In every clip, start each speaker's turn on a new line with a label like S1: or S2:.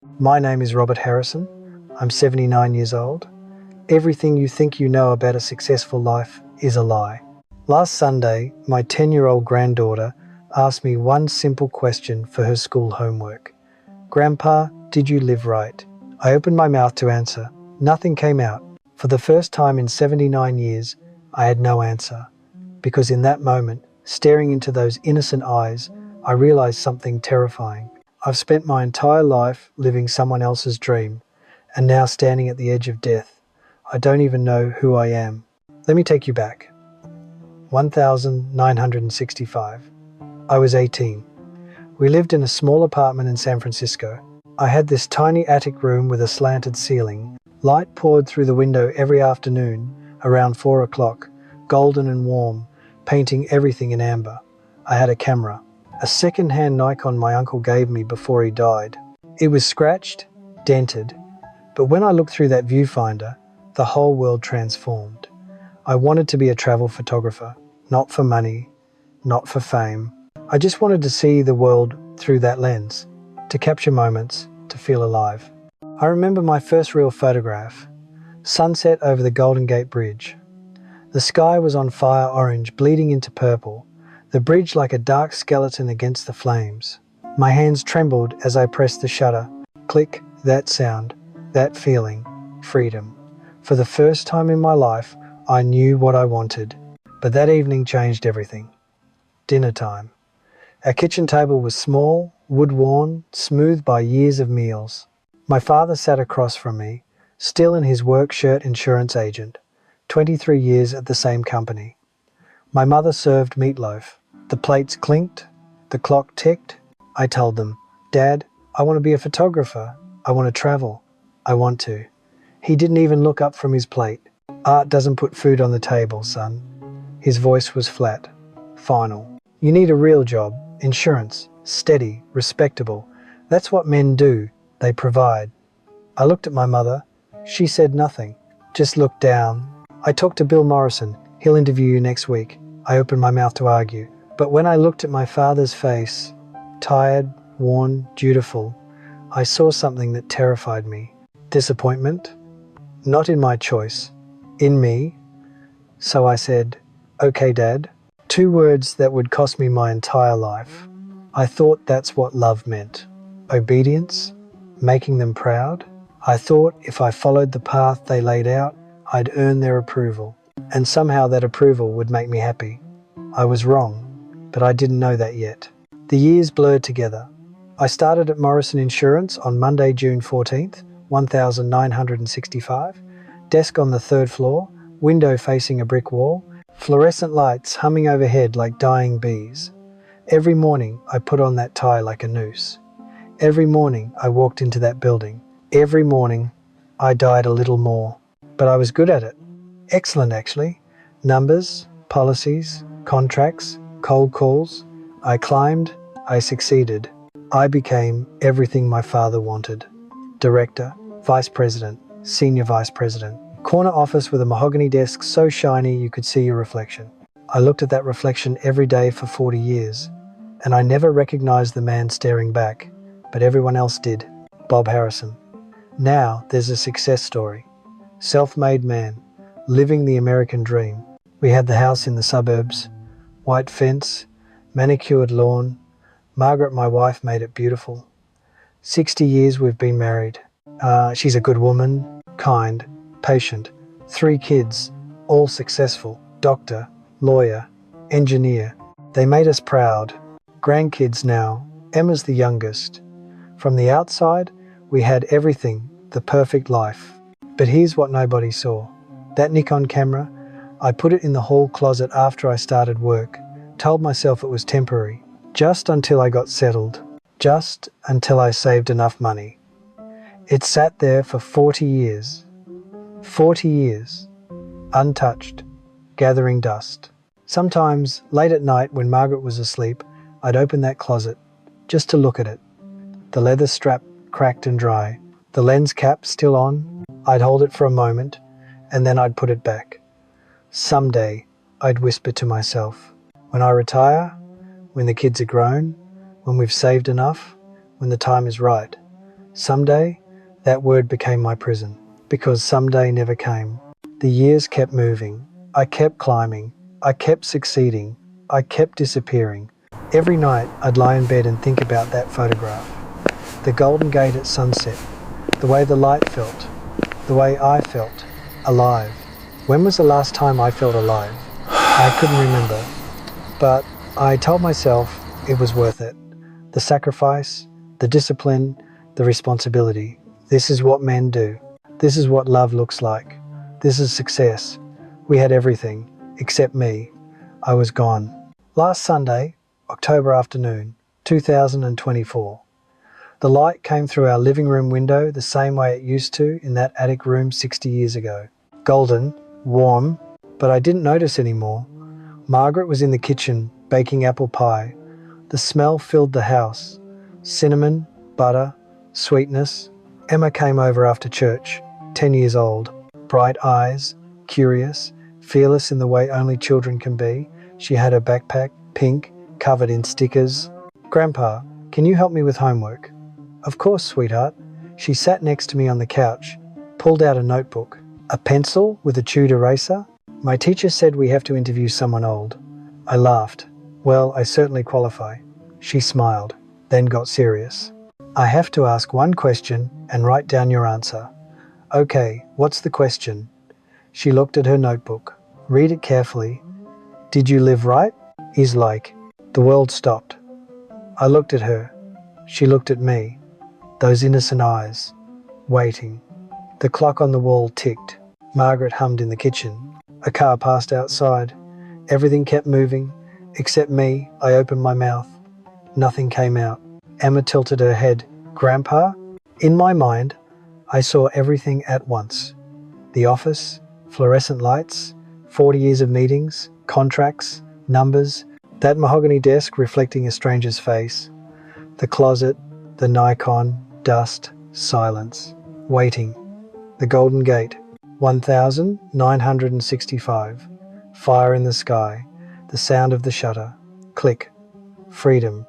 S1: My name is Robert Harrison. I'm 79 years old. Everything you think you know about a successful life is a lie. Last Sunday, my 10-year-old granddaughter asked me one simple question for her school homework. Grandpa, did you live right? I opened my mouth to answer. Nothing came out. For the first time in 79 years, I had no answer. Because in that moment, staring into those innocent eyes, I realized something terrifying. I've spent my entire life living someone else's dream, and now standing at the edge of death, I don't even know who I am. Let me take you back. 1965. I was 18. We lived in a small apartment in San Francisco. I had this tiny attic room with a slanted ceiling. Light poured through the window every afternoon, around 4 o'clock, golden and warm, painting everything in amber. I had a camera, a second-hand Nikon my uncle gave me before he died. It was scratched, dented, but when I looked through that viewfinder, the whole world transformed. I wanted to be a travel photographer, not for money, not for fame. I just wanted to see the world through that lens, to capture moments, to feel alive. I remember my first real photograph, sunset over the Golden Gate Bridge. The sky was on fire orange, bleeding into purple, the bridge like a dark skeleton against the flames. My hands trembled as I pressed the shutter. Click, that sound, that feeling, freedom. For the first time in my life, I knew what I wanted. But that evening changed everything. Dinner time. Our kitchen table was small, wood-worn, smoothed by years of meals. My father sat across from me, still in his work shirt, insurance agent, 23 years at the same company. My mother served meatloaf. The plates clinked, the clock ticked. I told them, Dad, I want to be a photographer. I want to travel. I want to. He didn't even look up from his plate. Art doesn't put food on the table, son. His voice was flat, final. You need a real job, insurance, steady, respectable. That's what men do. They provide. I looked at my mother. She said nothing, just looked down. I talked to Bill Morrison. He'll interview you next week. I opened my mouth to argue. But when I looked at my father's face, tired, worn, dutiful, I saw something that terrified me. Disappointment? Not in my choice. In me. So I said, okay, Dad. 2 words that would cost me my entire life. I thought that's what love meant. Obedience, making them proud. I thought if I followed the path they laid out, I'd earn their approval, and somehow that approval would make me happy. I was wrong, but I didn't know that yet. The years blurred together. I started at Morrison Insurance on Monday, June 14th, 1965. Desk on the 3rd floor, window facing a brick wall, fluorescent lights humming overhead like dying bees. Every morning I put on that tie like a noose. Every morning I walked into that building. Every morning I died a little more. But I was good at it. Excellent, actually. Numbers, policies, contracts, cold calls. I climbed, I succeeded. I became everything my father wanted. Director, vice president, senior vice president. Corner office with a mahogany desk so shiny you could see your reflection. I looked at that reflection every day for 40 years, and I never recognized the man staring back, but everyone else did. Bob Harrison. Now there's a success story. Self-made man, living the American dream. We had the house in the suburbs, white fence, manicured lawn. Margaret, my wife, made it beautiful. 60 years we've been married. She's a good woman, kind, patient. 3 kids, all successful. Doctor, lawyer, engineer. They made us proud. Grandkids now. Emma's the youngest. From the outside, we had everything, the perfect life. But here's what nobody saw. That Nikon camera, I put it in the hall closet after I started work. Told myself it was temporary. Just until I got settled. Just until I saved enough money. It sat there for 40 years. 40 years. Untouched. Gathering dust. Sometimes, late at night when Margaret was asleep, I'd open that closet, just to look at it. The leather strap cracked and dry. The lens cap still on. I'd hold it for a moment, and then I'd put it back. Someday, I'd whisper to myself, when I retire, when the kids are grown, when we've saved enough, when the time is right, Someday, that word became my prison, because someday never came. The years kept moving. I kept climbing. I kept succeeding. I kept disappearing. Every night, I'd lie in bed and think about that photograph. The Golden Gate at sunset. The way the light felt. The way I felt. Alive. When was the last time I felt alive? I couldn't remember. But I told myself it was worth it. The sacrifice, the discipline, the responsibility. This is what men do. This is what love looks like. This is success. We had everything, except me. I was gone. Last Sunday, October afternoon, 2024. The light came through our living room window the same way it used to in that attic room 60 years ago. Golden, warm, but I didn't notice anymore. Margaret was in the kitchen, baking apple pie. The smell filled the house. Cinnamon, butter, sweetness. Emma came over after church, 10 years old. Bright eyes, curious, fearless in the way only children can be. She had her backpack, pink, covered in stickers. "Grandpa, can you help me with homework?" "Of course, sweetheart." She sat next to me on the couch, pulled out a notebook. "A pencil with a chewed eraser?" "My teacher said we have to interview someone old." I laughed. "Well, I certainly qualify." She smiled, then got serious. "I have to ask one question and write down your answer." "Okay, what's the question?" She looked at her notebook. "Read it carefully." "Did you live right?" He's like, the world stopped. I looked at her. She looked at me. Those innocent eyes, waiting. The clock on the wall ticked. Margaret hummed in the kitchen. A car passed outside. Everything kept moving, except me. I opened my mouth. Nothing came out. Emma tilted her head. "Grandpa?" In my mind, I saw everything at once. The office, fluorescent lights, 40 years of meetings, contracts, numbers, that mahogany desk reflecting a stranger's face, the closet, the Nikon, dust, silence, waiting, the Golden Gate, 1965, fire in the sky, the sound of the shutter, click, freedom.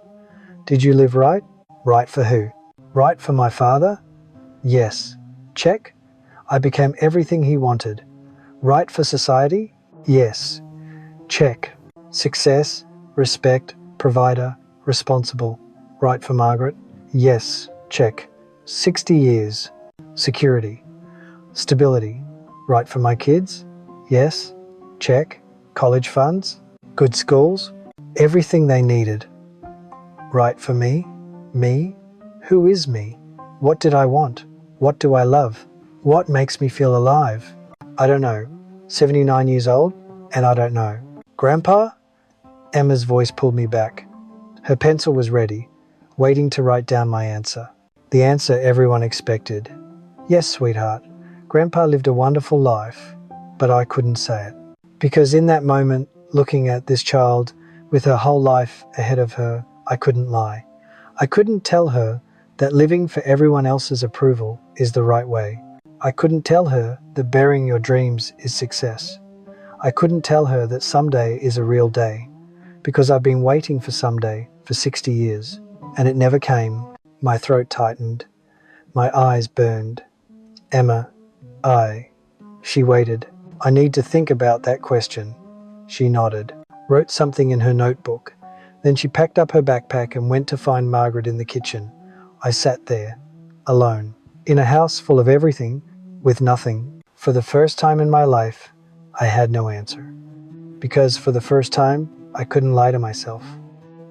S1: Did you live right? Right for who? Right for my father? Yes. Check. I became everything he wanted. Right for society? Yes. Check. Success, respect, provider, responsible. Right for Margaret? Yes. Check. 60 years. Security. Stability. Right for my kids? Yes. Check. College funds? Good schools? Everything they needed. Right for me? Me? Who is me? What did I want? What do I love? What makes me feel alive? I don't know. 79 years old, and I don't know. Grandpa? Emma's voice pulled me back. Her pencil was ready, waiting to write down my answer. The answer everyone expected. Yes, sweetheart. Grandpa lived a wonderful life, but I couldn't say it. Because in that moment, looking at this child with her whole life ahead of her, I couldn't lie. I couldn't tell her that living for everyone else's approval is the right way. I couldn't tell her that burying your dreams is success. I couldn't tell her that someday is a real day, because I've been waiting for someday for 60 years, and it never came. My throat tightened. My eyes burned. Emma, She waited. "I need to think about that question." She nodded, wrote something in her notebook. Then she packed up her backpack and went to find Margaret in the kitchen. I sat there, alone, in a house full of everything, with nothing. For the first time in my life, I had no answer. Because for the first time, I couldn't lie to myself.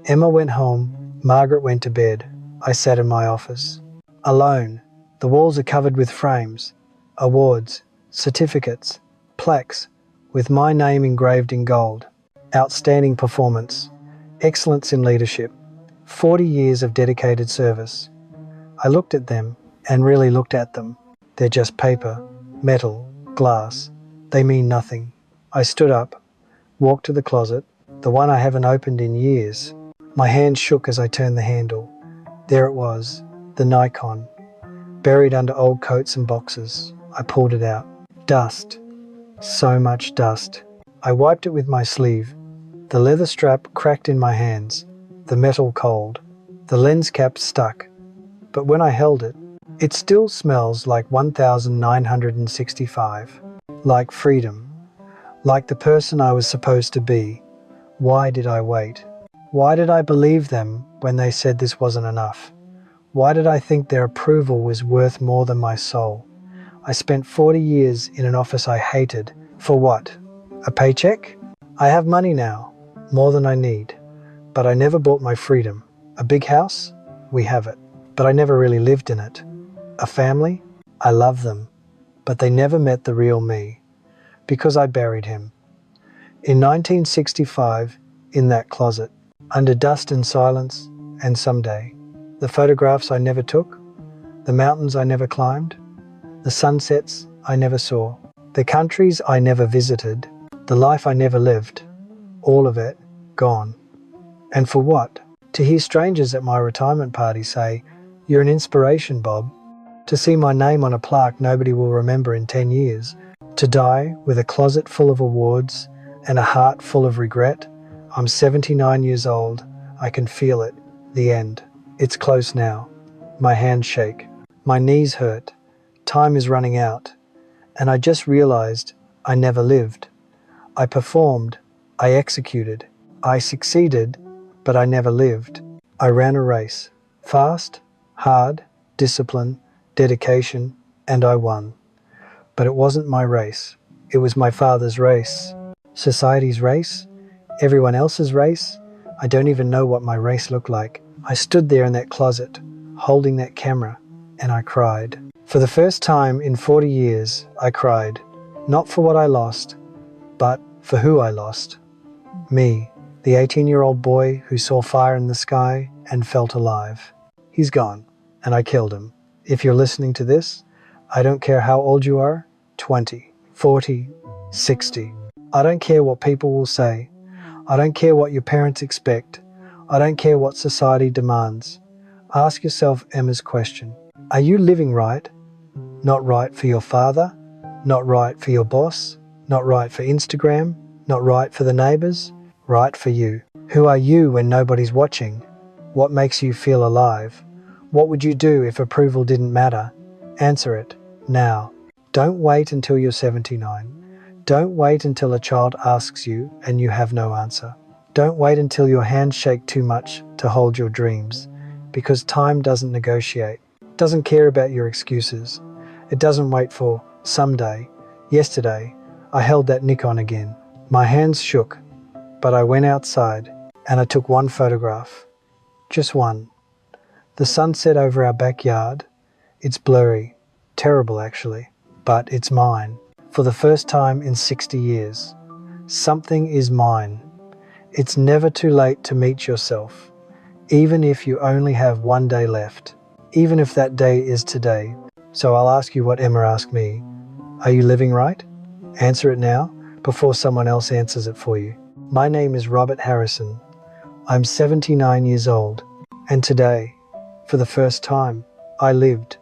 S1: Emma went home. Margaret went to bed. I sat in my office. Alone. The walls are covered with frames, awards, certificates, plaques, with my name engraved in gold. Outstanding performance. Excellence in leadership. 40 years of dedicated service. I looked at them and really looked at them. They're just paper, metal, glass. They mean nothing. I stood up, walked to the closet, the one I haven't opened in years. My hand shook as I turned the handle. There it was, the Nikon, buried under old coats and boxes. I pulled it out. Dust. So much dust. I wiped it with my sleeve. The leather strap cracked in my hands, the metal cold, the lens cap stuck. But when I held it, It still smells like 1965, like freedom, like the person I was supposed to be. Why did I wait? Why did I believe them when they said this wasn't enough? Why did I think their approval was worth more than my soul? I spent 40 years in an office I hated. For what? A paycheck? I have money now, more than I need. But I never bought my freedom. A big house? We have it. But I never really lived in it. A family? I love them. But they never met the real me. Because I buried him. In 1965, in that closet, under dust and silence, and someday, the photographs I never took, the mountains I never climbed, the sunsets I never saw, the countries I never visited, the life I never lived, all of it gone. And for what? To hear strangers at my retirement party say, "You're an inspiration, Bob." To see my name on a plaque nobody will remember in 10 years. To die with a closet full of awards and a heart full of regret. I'm 79 years old. I can feel it. The end. It's close now. My hands shake. My knees hurt. Time is running out. And I just realized I never lived. I performed. I executed. I succeeded, but I never lived. I ran a race. Fast, hard, discipline, dedication, and I won. But it wasn't my race. It was my father's race. Society's race? Everyone else's race? I don't even know what my race looked like. I stood there in that closet, holding that camera, and I cried. For the first time in 40 years, I cried. Not for what I lost, but for who I lost. Me, the 18-year-old boy who saw fire in the sky and felt alive. He's gone, and I killed him. If you're listening to this, I don't care how old you are, 20, 40, 60. I don't care what people will say. I don't care what your parents expect. I don't care what society demands. Ask yourself Emma's question. Are you living right? Not right for your father, not right for your boss, not right for Instagram, not right for the neighbors, right for you. Who are you when nobody's watching? What makes you feel alive? What would you do if approval didn't matter? Answer it now. Don't wait until you're 79. Don't wait until a child asks you and you have no answer. Don't wait until your hands shake too much to hold your dreams, because time doesn't negotiate. It doesn't care about your excuses. It doesn't wait for someday. Yesterday, I held that Nikon again. My hands shook, but I went outside and I took one photograph. Just one. The sunset over our backyard. It's blurry. Terrible, actually. But it's mine. For the first time in 60 years. Something is mine. It's never too late to meet yourself. Even if you only have one day left. Even if that day is today. So I'll ask you what Emma asked me. Are you living right? Answer it now, before someone else answers it for you. My name is Robert Harrison. I'm 79 years old. And today, for the first time, I lived.